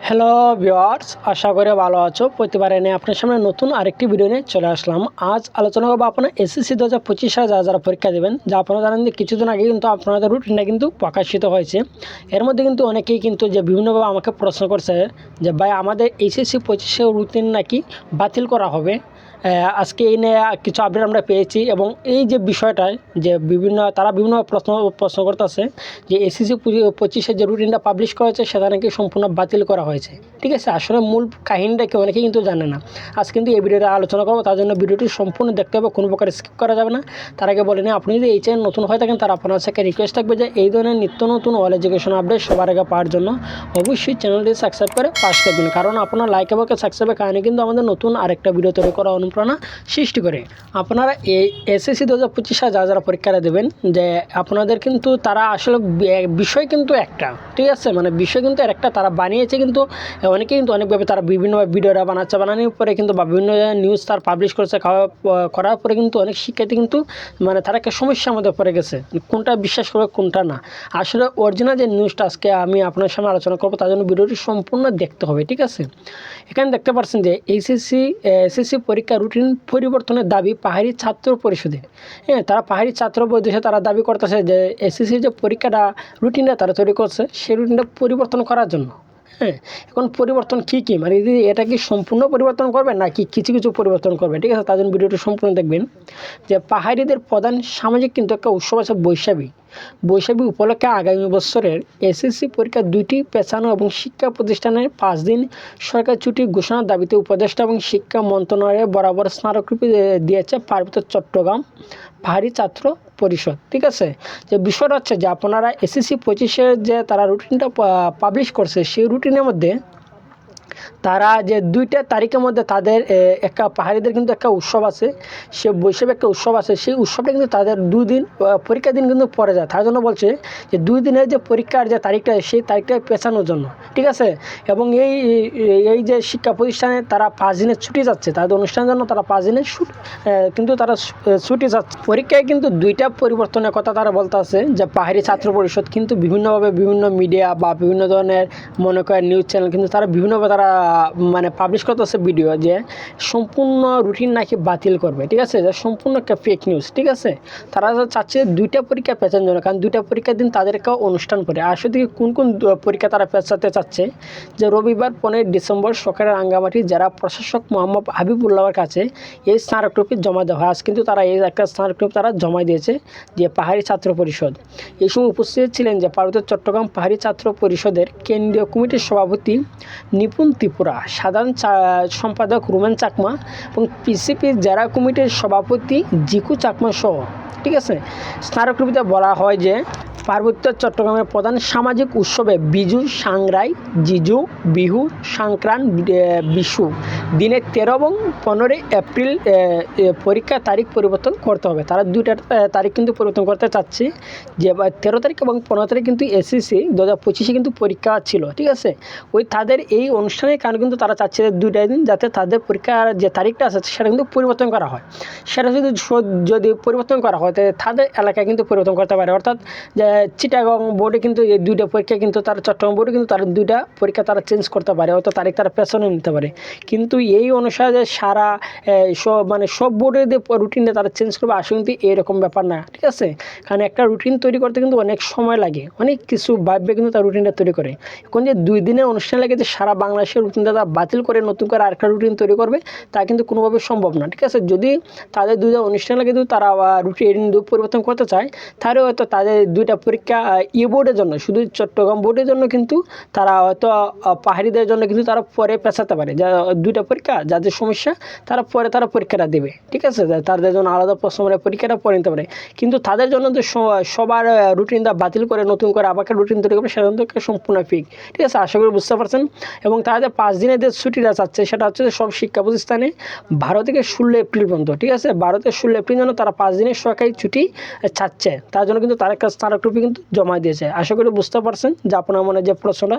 Hello viewers, আশা করি ভালো আছো। প্রতিবারে নিয়ে আপনার সামনে নতুন আরেকটি ভিডিও নিয়ে চলে আসলাম। আজ আলোচনা করবো আপনার এসএসসি 2025 সালে যারা পরীক্ষা দেবেন, যা আপনারা জানেন যে কিছুদিন আগে কিন্তু আপনাদের রুটিনটা কিন্তু প্রকাশিত হয়েছে। এর মধ্যে কিন্তু অনেকেই কিন্তু যে বিভিন্নভাবে আমাকে প্রশ্ন করছে যে ভাই আমাদের এসএসসি 25 রুটিন নাকি বাতিল করা হবে। আজকে এই নিয়ে কিছু আপডেট আমরা পেয়েছি এবং এই যে বিষয়টা যে তারা বিভিন্ন প্রশ্ন করতেছে যে এসএসসি 25 যে রুটিনটা পাবলিশ করা হয়েছে সেটা নাকি সম্পূর্ণ বাতিল করা হয়েছে। ঠিক আছে, আসলে মূল কাহিনীটা কেউ অনেকেই কিন্তু জানে না। আজ কিন্তু এই ভিডিওটা আলোচনা করবো, তার জন্য ভিডিওটি সম্পূর্ণ দেখতে হবে, কোনো প্রকার স্কিপ করা যাবে না। তার আগে বলে নিই, আপনি যদি এই চ্যানেল নতুন হয়ে থাকেন তার আপনার সাথে রিকোয়েস্ট থাকবে যে এই ধরনের নিত্য নতুন অল এডুকেশন আপডেট সবার আগে পাওয়ার জন্য অবশ্যই চ্যানেলটি সাবস্ক্রাইব করে পাশে থাকবেন, কারণ আপনার লাইক এবং সাবস্ক্রাইবের কারণে কিন্তু আমাদের নতুন আরেকটা ভিডিও তৈরি করা অনুপ্রেরণা সৃষ্টি করে। আপনারা এই এসএসসি 2025 সালে যারা পরীক্ষাটা দেবেন, যে আপনাদের কিন্তু তারা আসলে বিষয় কিন্তু একটা, ঠিক আছে, মানে বিষয় কিন্তু একটা তারা বানিয়েছে, কিন্তু অনেকে কিন্তু অনেকভাবে তারা বিভিন্নভাবে ভিডিওটা বানাচ্ছে, বানানোর পরে কিন্তু বা বিভিন্ন নিউজ তার পাবলিশ করছে, করার পরে কিন্তু অনেক শিক্ষার্থী কিন্তু মানে তারা একটা সমস্যার মধ্যে পড়ে গেছে, কোনটা বিশ্বাস করবে কোনটা না। আসলে অরিজিনাল যে নিউজটা আজকে আমি আপনার সামনে আলোচনা করবো, তার জন্য ভিডিওটি সম্পূর্ণ দেখতে হবে। ঠিক আছে, এখানে দেখতে পাচ্ছেন যে এসএসসি পরীক্ষা রুটিন পরিবর্তনের দাবি পাহাড়ি ছাত্র পরিষদে। তারা পাহাড়ি ছাত্র পরিষদে তারা দাবি করতেছে যে এসএসসির যে পরীক্ষাটা রুটিনটা তারা তৈরি করছে সেই রুটিনটা পরিবর্তন করার জন্য। এখন পরিবর্তন কী মানে এটা কি সম্পূর্ণ পরিবর্তন করবে নাকি কিছু কিছু পরিবর্তন করবে? ঠিক আছে, তার জন্য ভিডিওটি সম্পূর্ণ দেখবেন। যে পাহাড়িদের প্রধান সামাজিক কিন্তু একটা উৎসব আছে বৈশাখী উপলক্ষে আগামী বছরের এসএসসি পরীক্ষার 2টি পেছানো এবং শিক্ষা প্রতিষ্ঠানের 5 দিন সরকার ছুটি ঘোষণার দাবিতে উপদেষ্টা এবং শিক্ষা মন্ত্রণালয়ে বরাবর স্মারকলিপি দিয়েছে পার্বত্য চট্টগ্রাম পাহাড়ি ছাত্র পরিষদ। ঠিক আছে, যে বিষয়টা হচ্ছে যে আপনারা এসএসসি 25 যে তারা রুটিনটা পাবলিশ করছে, সেই রুটিনের মধ্যে তারা যে 2টা তারিখের মধ্যে তাদের একটা পাহাড়িদের কিন্তু একটা উৎসব আছে, সে বৈশাখী একটা উৎসব আছে, সেই উৎসবটা কিন্তু তাদের 2 দিন পরীক্ষার দিন কিন্তু পড়ে যায়। তার জন্য বলছে যে 2 দিনের যে পরীক্ষার যে তারিখটা সেই তারিখটা পেছানোর জন্য। ঠিক আছে, এবং এই যে শিক্ষা প্রতিষ্ঠানে তারা 5 দিনের ছুটি যাচ্ছে, তাদের অনুষ্ঠানের জন্য তারা 5 দিনের কিন্তু তারা ছুটি যাচ্ছে। পরীক্ষায় কিন্তু 2টা পরিবর্তনের কথা তারা বলতে আছে, যে পাহাড়ি ছাত্র পরিষদ কিন্তু বিভিন্নভাবে বিভিন্ন মিডিয়া বা বিভিন্ন ধরনের মনে করেন নিউজ চ্যানেল কিন্তু তারা বিভিন্নভাবে তারা মানে পাবলিশ করতেছে ভিডিও যে সম্পূর্ণ রুটিন নাকি বাতিল করবে। ঠিক আছে, যে সম্পূর্ণ একটা ফেক নিউজ। ঠিক আছে, তারা চাচ্ছে 2টা পরীক্ষা পেছানোর জন্য, কারণ 2টা পরীক্ষার দিন তাদের একটা অনুষ্ঠান করে। আসলে কোন পরীক্ষা তারা পেছাতে চাচ্ছে, যে রবিবার 15 ডিসেম্বর সকালে রাঙ্গামাটি জেলা প্রশাসক মোহাম্মদ হাবিবুল্লাহর কাছে এই স্মারকলিপি জমা দেওয়া হয়। আজ কিন্তু তারা এই একটা স্মারকলিপি তারা জমা দিয়েছে যে পাহাড়ি ছাত্র পরিষদ। এই সময় উপস্থিত ছিলেন যে পার্বত্য চট্টগ্রাম পাহাড়ি ছাত্র পরিষদের কেন্দ্রীয় কমিটির সভাপতি নিপুণ ত্রিপুরা, সাধারণ সম্পাদক রুমেন চাকমা এবং পিসিপির জেলা কমিটির সভাপতি জিকু চাকমা সহ। ঠিক আছে, স্মারকলিপিতে বলা হয় যে পার্বত্য চট্টগ্রামের প্রধান সামাজিক উৎসবে বিজু সাংরাই, জিজু, বিহু, সংক্রান্ত, বিশু দিনে 13 এবং 15 এপ্রিল পরীক্ষা তারিখ পরিবর্তন করতে হবে। তারা 2টা তারিখ কিন্তু পরিবর্তন করতে চাচ্ছে, যে 13 তারিখ এবং 15 তারিখ কিন্তু এসএসসি 2025 কিন্তু পরীক্ষা ছিল। ঠিক আছে, ওই তাদের এই অনুষ্ঠানের কারণে কিন্তু তারা চাচ্ছে 2টা দিন যাতে তাদের পরীক্ষার যে তারিখটা আছে সেটা কিন্তু পরিবর্তন করা হয়। সেটা যদি পরিবর্তন করা হয় তাদের এলাকায় কিন্তু পরিবর্তন করতে পারে, অর্থাৎ যে চিটাগং বোর্ডে কিন্তু এই 2টা পরীক্ষা কিন্তু তারা চট্টগ্রাম বোর্ডে কিন্তু তারা 2টা পরীক্ষা তারা চেঞ্জ করতে পারে, হয়তো তারিখ তারা পেছনে নিতে পারে। কিন্তু এই অনুসারে সারা সব বোর্ডের যে রুটিনে তারা চেঞ্জ করবে আসলে কিন্তু এরকম ব্যাপার না। ঠিক আছে, কারণ একটা রুটিন তৈরি করতে কিন্তু অনেক সময় লাগে, অনেক কিছু ভাববে কিন্তু তার রুটিনটা তৈরি করে। এখন যে 2 দিনের অনুষ্ঠান লাগে যে সারা বাংলাদেশের রুটিনটা তারা বাতিল করে নতুন করে আরেকটা রুটিন তৈরি করবে, তা কিন্তু কোনোভাবে সম্ভব না। ঠিক আছে, যদি তাদের 2টা অনুষ্ঠান লাগে যদি তারা রুটিন পরিবর্তন করতে চায়, তাহলে হয়তো তাদের 2টা পরীক্ষা বোর্ডের জন্য, শুধু চট্টগ্রাম বোর্ডের জন্য কিন্তু তারা হয়তো পাহাড়িদের জন্য কিন্তু তারা পরে পেছাতে পারে, যা 2টা পরীক্ষা যাদের সমস্যা তারা পরে তারা পরীক্ষাটা দেবে। ঠিক আছে, তাদের জন্য আলাদা প্রশ্ন পরীক্ষাটা পরে নিতে পারে, কিন্তু তাদের জন্য তো সবার রুটিনটা বাতিল করে নতুন করে আবার রুটিন তৈরি করবে, সেটা কিন্তু সম্পূর্ণ ফিক। ঠিক আছে, আশা করি বুঝতে পারছেন। এবং তাদের 5 দিনের যে ছুটিটা চাচ্ছে সেটা হচ্ছে সব শিক্ষা প্রতিষ্ঠানে 12 থেকে 16 এপ্রিল পর্যন্ত। ঠিক আছে, 12 থেকে 16 এপ্রিল জন্য তারা 5 দিনের সরকারি ছুটি চাচ্ছে, তার জন্য কিন্তু তার একটা স্মারকলিপি কিন্তু জমা দিয়েছে। আশা করি বুঝতে পারছেন যে আপনার মনে যে প্রশ্নটা,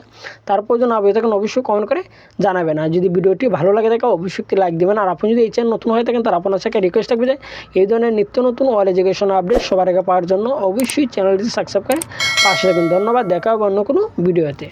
তারপর জন্য আপনি থাকেন অবশ্যই কমেন্ট করে জানাবেন। আর যদি ভিডিওটি ভালো লাগে থাকে অবশ্যই লাইক দেবেন। আর আপনি যদি এই চ্যানেল নতুন হয়ে থাকেন তার আপনার সাথে রিকোয়েস্ট থাকবে যে এই ধরনের নিত্য নতুন অল এডুকেশন আপডেট সবার আগে পাওয়ার জন্য অবশ্যই চ্যানেলটি সাবস্ক্রাইব করে পাশে থাকুন। ধন্যবাদ, দেখা হবে অন্য কোনো ভিডিওতে।